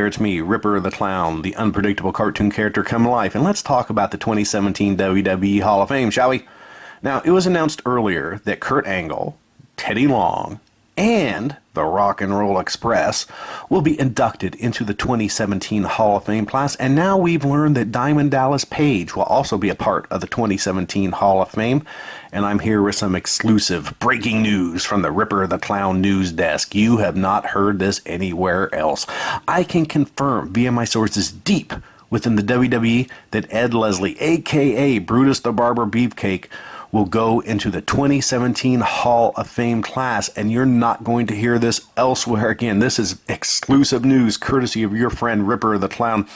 there, it's me, Ripper the Clown, the unpredictable cartoon character come to life, and let's talk about the 2017 WWE Hall of Fame, shall we? Now, it was announced earlier that Kurt Angle, Teddy Long, and the Rock and Roll Express will be inducted into the 2017 Hall of Fame class, and now we've learned that Diamond Dallas Page will also be a part of the 2017 Hall of Fame, and I'm here with some exclusive breaking news from the Ripper the Clown news desk. You have not heard this anywhere else. I can confirm via my sources deep within the WWE that Ed Leslie, aka Brutus the Barber Beefcake, will go into the 2017 Hall of Fame class, and you're not going to hear this elsewhere again. This is exclusive news courtesy of your friend Ripper the Clown.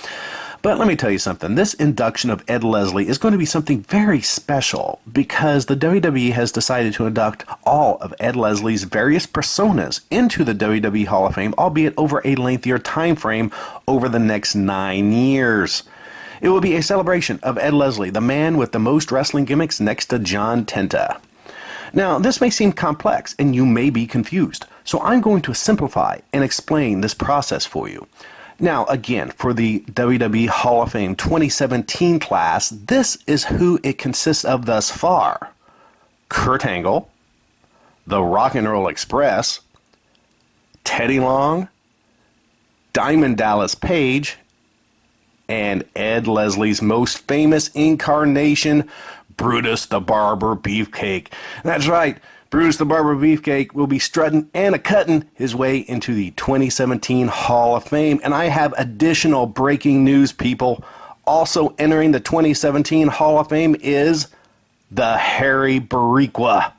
But let me tell you something, this induction of Ed Leslie is going to be something very special because the WWE has decided to induct all of Ed Leslie's various personas into the WWE Hall of Fame, albeit over a lengthier time frame over the next 9 years. It will be a celebration of Ed Leslie, the man with the most wrestling gimmicks next to John Tenta. Now, this may seem complex and you may be confused, so I'm going to simplify and explain this process for you. Now, again, for the WWE Hall of Fame 2017 class, this is who it consists of thus far. Kurt Angle, the Rock and Roll Express, Teddy Long, Diamond Dallas Page, and Ed Leslie's most famous incarnation, Brutus the Barber Beefcake. That's right, Brutus the Barber Beefcake will be strutting and a-cutting his way into the 2017 Hall of Fame. And I have additional breaking news, people. Also entering the 2017 Hall of Fame is the Hairy Boricua.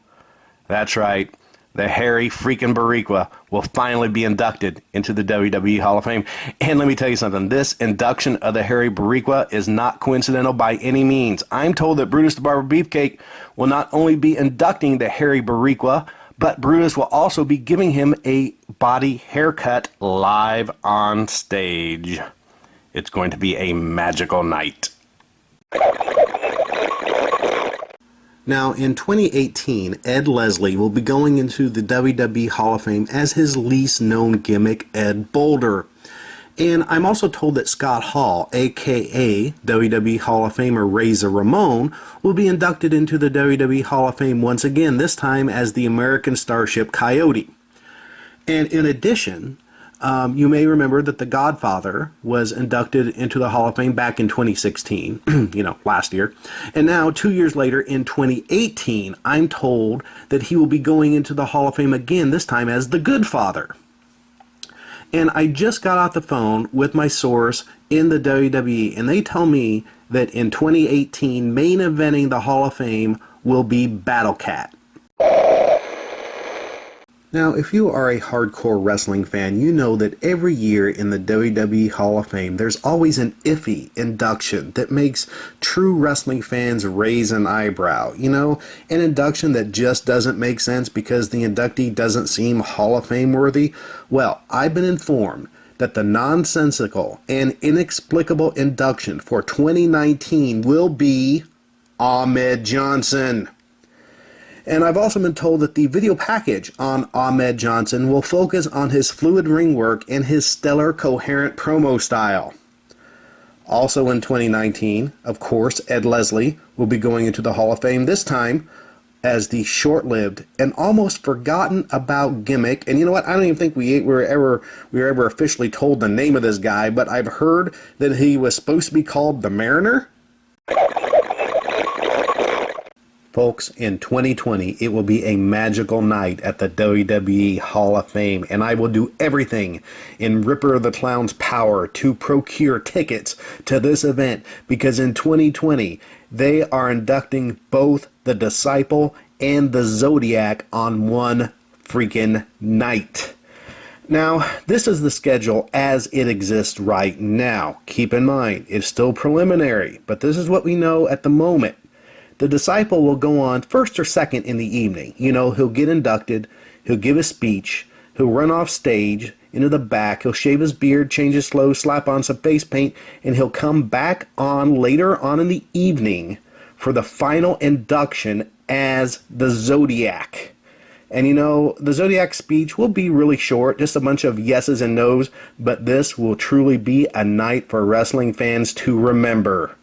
That's right. The hairy freaking Boricua will finally be inducted into the WWE Hall of Fame. And let me tell you something, this induction of the hairy Boricua is not coincidental by any means. I'm told that Brutus the Barber Beefcake will not only be inducting the hairy Boricua, but Brutus will also be giving him a body haircut live on stage. It's going to be a magical night. Now, in 2018, Ed Leslie will be going into the WWE Hall of Fame as his least known gimmick, Ed Boulder. And I'm also told that Scott Hall, aka WWE Hall of Famer Razor Ramon, will be inducted into the WWE Hall of Fame once again, this time as the American Starship Coyote. And in addition, you may remember that the Godfather was inducted into the Hall of Fame back in 2016, last year. And now, 2 years later, in 2018, I'm told that he will be going into the Hall of Fame again, this time as the Good Father. And I just got off the phone with my source in the WWE, and they tell me that in 2018, main eventing the Hall of Fame will be Battle Cat. Now, if you are a hardcore wrestling fan, you know that every year in the WWE Hall of Fame, there's always an iffy induction that makes true wrestling fans raise an eyebrow. An induction that just doesn't make sense because the inductee doesn't seem Hall of Fame worthy. Well, I've been informed that the nonsensical and inexplicable induction for 2019 will be Ahmed Johnson. And I've also been told that the video package on Ahmed Johnson will focus on his fluid ring work and his stellar coherent promo style. Also in 2019, of course, Ed Leslie will be going into the Hall of Fame, this time as the short-lived and almost forgotten about gimmick. And you know what? I don't even think we were ever officially told the name of this guy, but I've heard that he was supposed to be called the Mariner. Folks, in 2020, it will be a magical night at the WWE Hall of Fame, and I will do everything in Ripper the Clown's power to procure tickets to this event, because in 2020, they are inducting both the Disciple and the Zodiac on one freaking night. Now, this is the schedule as it exists right now. Keep in mind, it's still preliminary, but this is what we know at the moment. The Disciple will go on first or second in the evening. He'll get inducted, he'll give a speech, he'll run off stage into the back, he'll shave his beard, change his clothes, slap on some face paint, and he'll come back on later on in the evening for the final induction as the Zodiac. And you know, the Zodiac speech will be really short, just a bunch of yeses and nos, but this will truly be a night for wrestling fans to remember.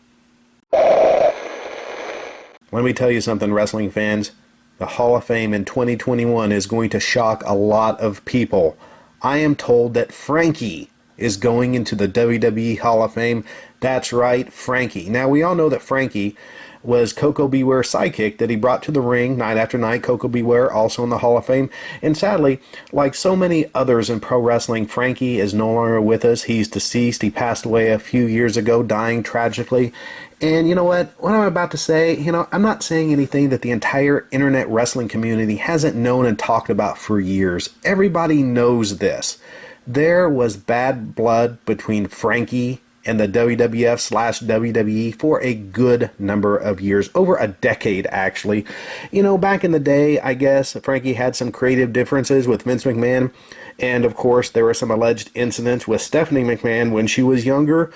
Let me tell you something, wrestling fans. The Hall of Fame in 2021 is going to shock a lot of people. I am told that Frankie is going into the WWE Hall of Fame. That's right, Frankie. Now, we all know that Frankie was Koko B. Ware's sidekick that he brought to the ring night after night. Koko B. Ware also in the Hall of Fame. And sadly, like so many others in pro wrestling, Frankie is no longer with us. He's deceased. He passed away a few years ago, dying tragically. And you know what? What I'm about to say, you know, I'm not saying anything that the entire internet wrestling community hasn't known and talked about for years. Everybody knows this. There was bad blood between Frankie and the WWF/WWE for a good number of years, over a decade actually. You know, back in the day, I guess Frankie had some creative differences with Vince McMahon, and of course there were some alleged incidents with Stephanie McMahon when she was younger.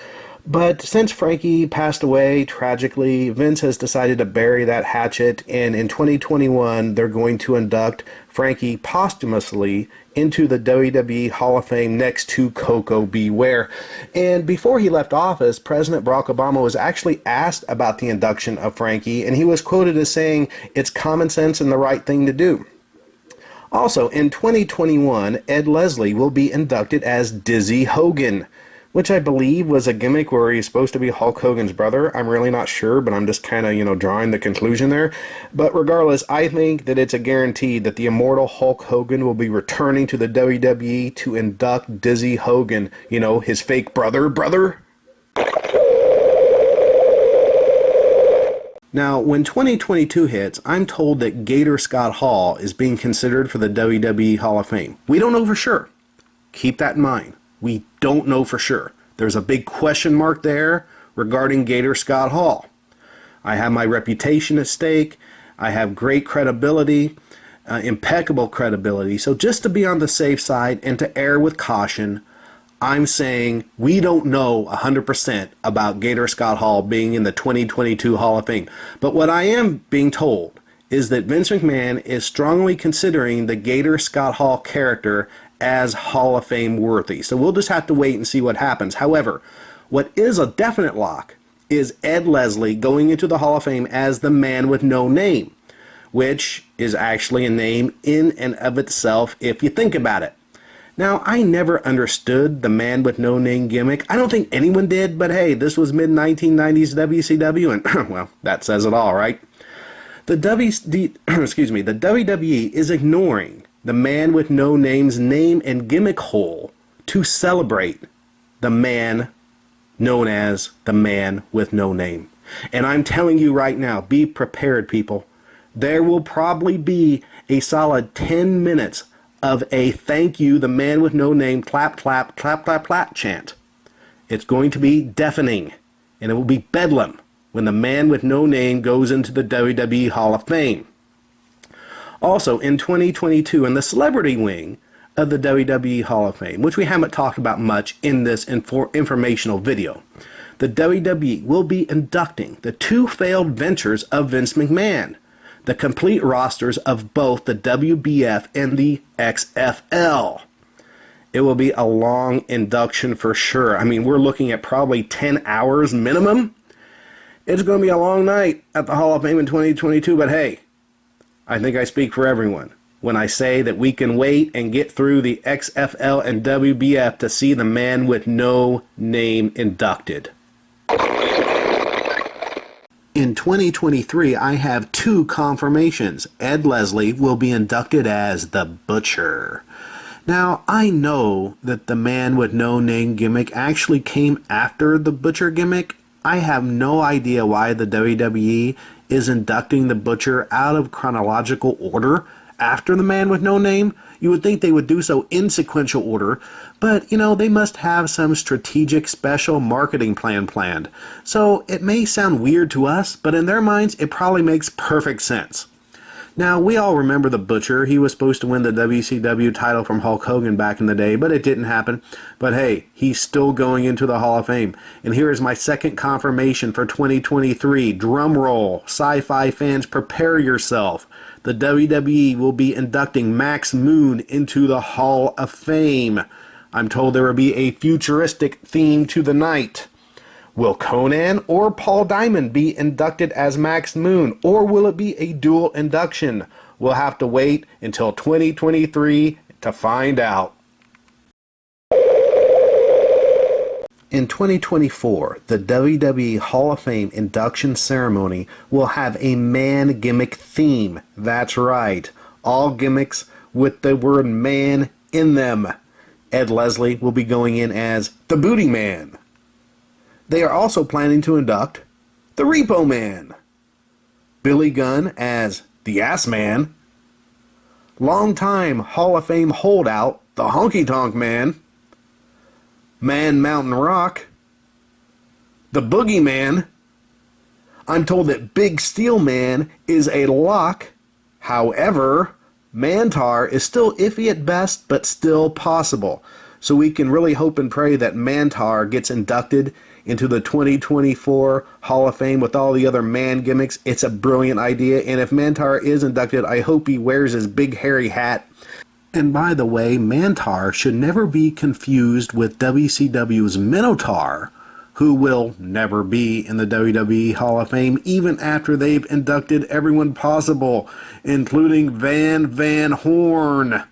But since Frankie passed away tragically, Vince has decided to bury that hatchet, and in 2021 they're going to induct Frankie posthumously into the WWE Hall of Fame next to Koko B. Ware. And before he left office, President Barack Obama was actually asked about the induction of Frankie, and he was quoted as saying, "It's common sense and the right thing to do." Also, in 2021, Ed Leslie will be inducted as Dizzy Hogan, which I believe was a gimmick where he's supposed to be Hulk Hogan's brother. I'm really not sure, but I'm just kind of, you know, drawing the conclusion there. But regardless, I think that it's a guarantee that the immortal Hulk Hogan will be returning to the WWE to induct Dizzy Hogan, you know, his fake brother. Now, when 2022 hits, I'm told that Gator Scott Hall is being considered for the WWE Hall of Fame. We don't know for sure. Keep that in mind. We don't know for sure. There's a big question mark there regarding Gator Scott Hall. I have my reputation at stake. I have great credibility, impeccable credibility. So just to be on the safe side and to err with caution, I'm saying we don't know 100% about Gator Scott Hall being in the 2022 Hall of Fame. But what I am being told is that Vince McMahon is strongly considering the Gator Scott Hall character as Hall of Fame worthy. So we'll just have to wait and see what happens. However, what is a definite lock is Ed Leslie going into the Hall of Fame as the man with no name, which is actually a name in and of itself if you think about it. Now, I never understood the man with no name gimmick. I don't think anyone did, but hey, this was mid-1990s WCW, and well, that says it all, right? The WWE is ignoring the man with no name's name and gimmick hole to celebrate the man known as the man with no name. And I'm telling you right now, be prepared, people. There will probably be a solid 10 minutes of a thank you, the man with no name, clap, clap, clap, clap, clap chant. It's going to be deafening, and it will be bedlam when the man with no name goes into the WWE Hall of Fame. Also, in 2022, in the celebrity wing of the WWE Hall of Fame, which we haven't talked about much in this informational video, the WWE will be inducting the two failed ventures of Vince McMahon, the complete rosters of both the WBF and the XFL. It will be a long induction for sure. I mean, we're looking at probably 10 hours minimum. It's going to be a long night at the Hall of Fame in 2022, but hey, I think I speak for everyone when I say that we can wait and get through the XFL and WBF to see the man with no name inducted. In 2023, I have two confirmations. Ed Leslie will be inducted as the Butcher. Now, I know that the man with no name gimmick actually came after the Butcher gimmick. I have no idea why the WWE is inducting the Butcher out of chronological order after the man with no name. You would think they would do so in sequential order, but you know, they must have some strategic special marketing plan planned. So it may sound weird to us, but in their minds it probably makes perfect sense. Now, we all remember the Butcher. He was supposed to win the WCW title from Hulk Hogan back in the day, but it didn't happen. But hey, he's still going into the Hall of Fame. And here is my second confirmation for 2023. Drum roll. Sci-fi fans, prepare yourself. The WWE will be inducting Max Moon into the Hall of Fame. I'm told there will be a futuristic theme to the night. Will Conan or Paul Diamond be inducted as Max Moon, or will it be a dual induction? We'll have to wait until 2023 to find out. In 2024, the WWE Hall of Fame induction ceremony will have a man gimmick theme. That's right, all gimmicks with the word man in them. Ed Leslie will be going in as the Booty Man. They are also planning to induct the Repo Man, Billy Gunn as the Ass Man, longtime Hall of Fame holdout, the Honky Tonk Man, Man Mountain Rock, the Boogie Man. I'm told that Big Steel Man is a lock. However, Mantar is still iffy at best, but still possible. So we can really hope and pray that Mantar gets inducted into the 2024 Hall of Fame with all the other man gimmicks. It's a brilliant idea, and if Mantar is inducted, I hope he wears his big hairy hat. And by the way, Mantar should never be confused with WCW's Minotaur, who will never be in the WWE Hall of Fame even after they've inducted everyone possible, including Van Horn.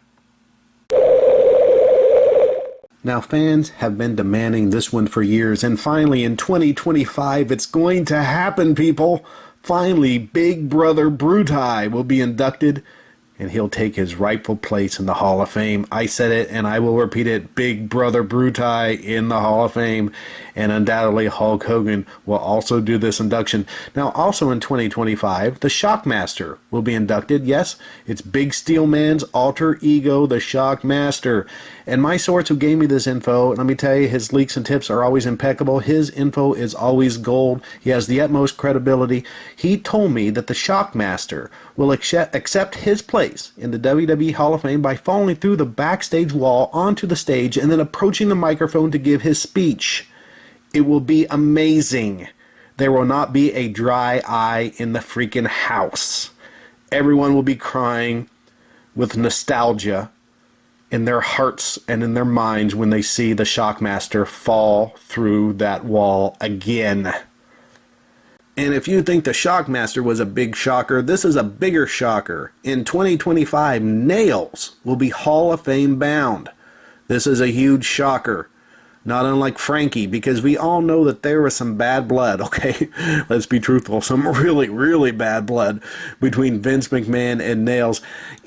Now, fans have been demanding this one for years, and finally in 2025 it's going to happen, people. Finally, Big Brother Brutai will be inducted, and he'll take his rightful place in the Hall of Fame. I said it, and I will repeat it. Big Brother Brutai in the Hall of Fame. And undoubtedly Hulk Hogan will also do this induction. Now, also in 2025, the Shockmaster will be inducted. Yes, it's Big Steel Man's alter ego, the Shockmaster. And my source who gave me this info, let me tell you, his leaks and tips are always impeccable. His info is always gold. He has the utmost credibility. He told me that the Shockmaster will accept his place in the WWE Hall of Fame by falling through the backstage wall onto the stage and then approaching the microphone to give his speech. It will be amazing. There will not be a dry eye in the freaking house. Everyone will be crying with nostalgia in their hearts and in their minds when they see the Shockmaster fall through that wall again. And if you think the Shockmaster was a big shocker, this is a bigger shocker. In 2025, Nailz will be Hall of Fame bound. This is a huge shocker. Not unlike Frankie, because we all know that there was some bad blood, okay? Let's be truthful. Some really, really bad blood between Vince McMahon and Nailz.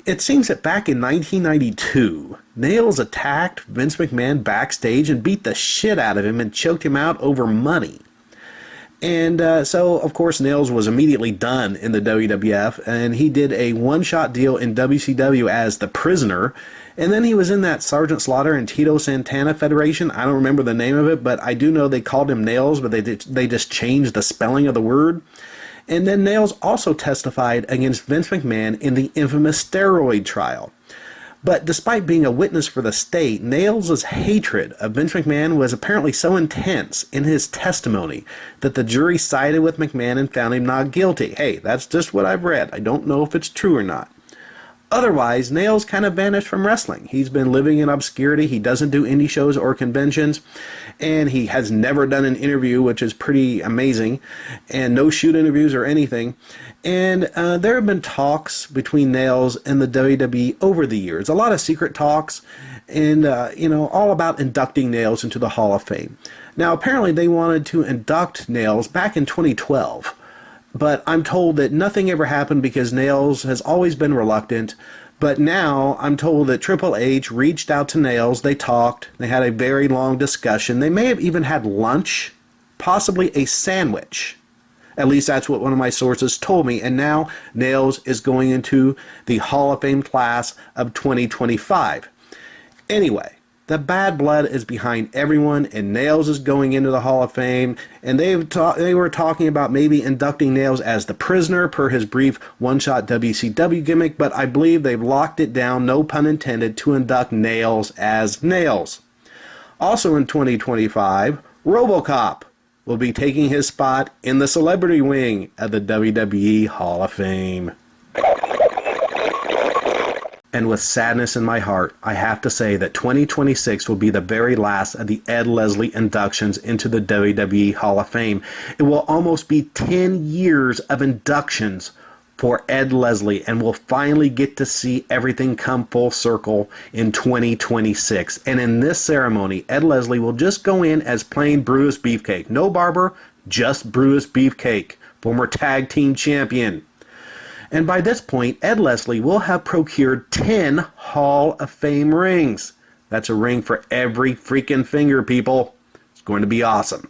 It seems that back in 1992, Nailz attacked Vince McMahon backstage and beat the shit out of him and choked him out over money. And so, of course, Nailz was immediately done in the WWF, and he did a one-shot deal in WCW as the Prisoner, and then he was in that Sergeant Slaughter and Tito Santana Federation. I don't remember the name of it, but I do know they called him Nailz, but they just changed the spelling of the word. And then Nailz also testified against Vince McMahon in the infamous steroid trial. But despite being a witness for the state, Nailz' hatred of Vince McMahon was apparently so intense in his testimony that the jury sided with McMahon and found him not guilty. Hey, that's just what I've read. I don't know if it's true or not. Otherwise, Nailz kind of vanished from wrestling. He's been living in obscurity. He doesn't do indie shows or conventions, and he has never done an interview, which is pretty amazing, and no shoot interviews or anything. And there have been talks between Nailz and the WWE over the years, a lot of secret talks, and all about inducting Nailz into the Hall of Fame. Now, apparently they wanted to induct Nailz back in 2012. But I'm told that nothing ever happened because Nailz has always been reluctant. But now I'm told that Triple H reached out to Nailz. They talked. They had a very long discussion. They may have even had lunch, possibly a sandwich. At least that's what one of my sources told me. And now Nailz is going into the Hall of Fame class of 2025. Anyway, The bad blood is behind everyone, and Nailz is going into the Hall of Fame, and they were talking about maybe inducting Nailz as the prisoner per his brief one-shot WCW gimmick, but I believe they've locked it down, no pun intended, to induct Nailz as Nailz. Also in 2025, RoboCop will be taking his spot in the celebrity wing of the WWE Hall of Fame. And with sadness in my heart, I have to say that 2026 will be the very last of the Ed Leslie inductions into the WWE Hall of Fame. It will almost be 10 years of inductions for Ed Leslie, and we'll finally get to see everything come full circle in 2026. And in this ceremony, Ed Leslie will just go in as plain Brutus Beefcake. No Barber, just Brutus Beefcake, former tag team champion. And by this point, Ed Leslie will have procured 10 Hall of Fame rings. That's a ring for every freaking finger, people. It's going to be awesome.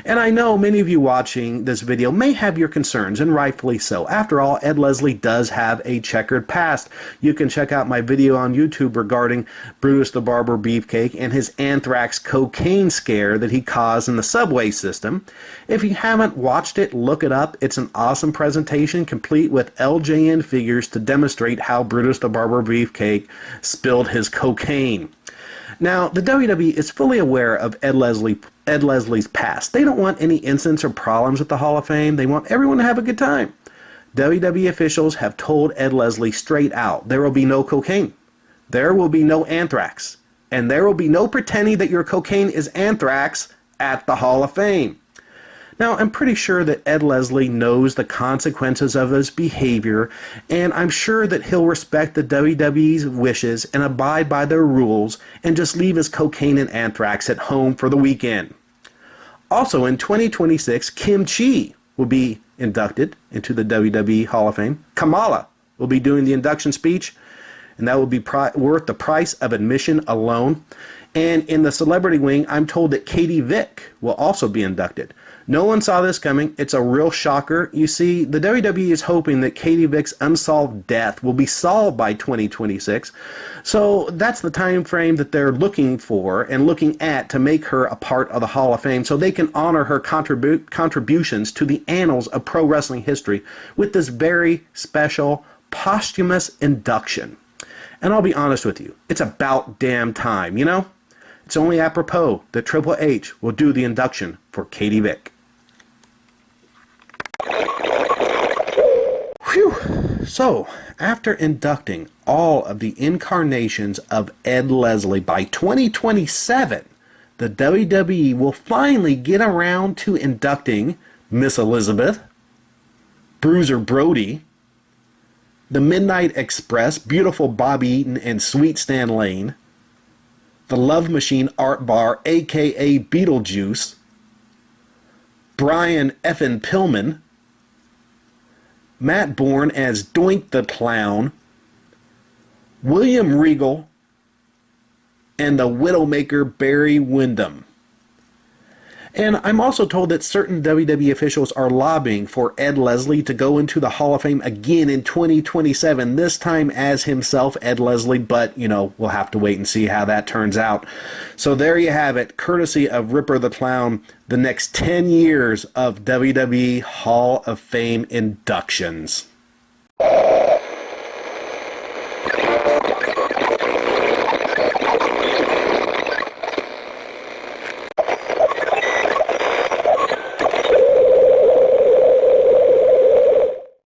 And I know many of you watching this video may have your concerns, and rightfully so. After all, Ed Leslie does have a checkered past. You can check out my video on YouTube regarding Brutus the Barber Beefcake and his anthrax cocaine scare that he caused in the subway system. If you haven't watched it, look it up. It's an awesome presentation complete with LJN figures to demonstrate how Brutus the Barber Beefcake spilled his cocaine. Now, the WWE is fully aware of Ed Leslie's past. They don't want any incidents or problems with the Hall of Fame. They want everyone to have a good time. WWE officials have told Ed Leslie straight out, there will be no cocaine. There will be no anthrax. And there will be no pretending that your cocaine is anthrax at the Hall of Fame. Now, I'm pretty sure that Ed Leslie knows the consequences of his behavior, and I'm sure that he'll respect the WWE's wishes and abide by their rules and just leave his cocaine and anthrax at home for the weekend. Also, in 2026, Kim Chi will be inducted into the WWE Hall of Fame. Kamala will be doing the induction speech, and that will be worth the price of admission alone. And in the celebrity wing, I'm told that Katie Vick will also be inducted. No one saw this coming. It's a real shocker. You see, the WWE is hoping that Katie Vick's unsolved death will be solved by 2026. So that's the time frame that they're looking for and looking at to make her a part of the Hall of Fame so they can honor her contributions to the annals of pro wrestling history with this very special posthumous induction. And I'll be honest with you, it's about damn time, you know? It's only apropos that Triple H will do the induction for Katie Vick. Whew. So, after inducting all of the incarnations of Ed Leslie by 2027, the WWE will finally get around to inducting Miss Elizabeth, Bruiser Brody, the Midnight Express, beautiful Bobby Eaton and Sweet Stan Lane, the Love Machine Art Barr, aka Beetlejuice, Brian effin Pillman, Matt Borne as Doink the Clown, William Regal, and the Widowmaker Barry Windham. And I'm also told that certain WWE officials are lobbying for Ed Leslie to go into the Hall of Fame again in 2027, this time as himself, Ed Leslie, but, you know, we'll have to wait and see how that turns out. So there you have it, courtesy of Ripper the Clown, the next 10 years of WWE Hall of Fame inductions.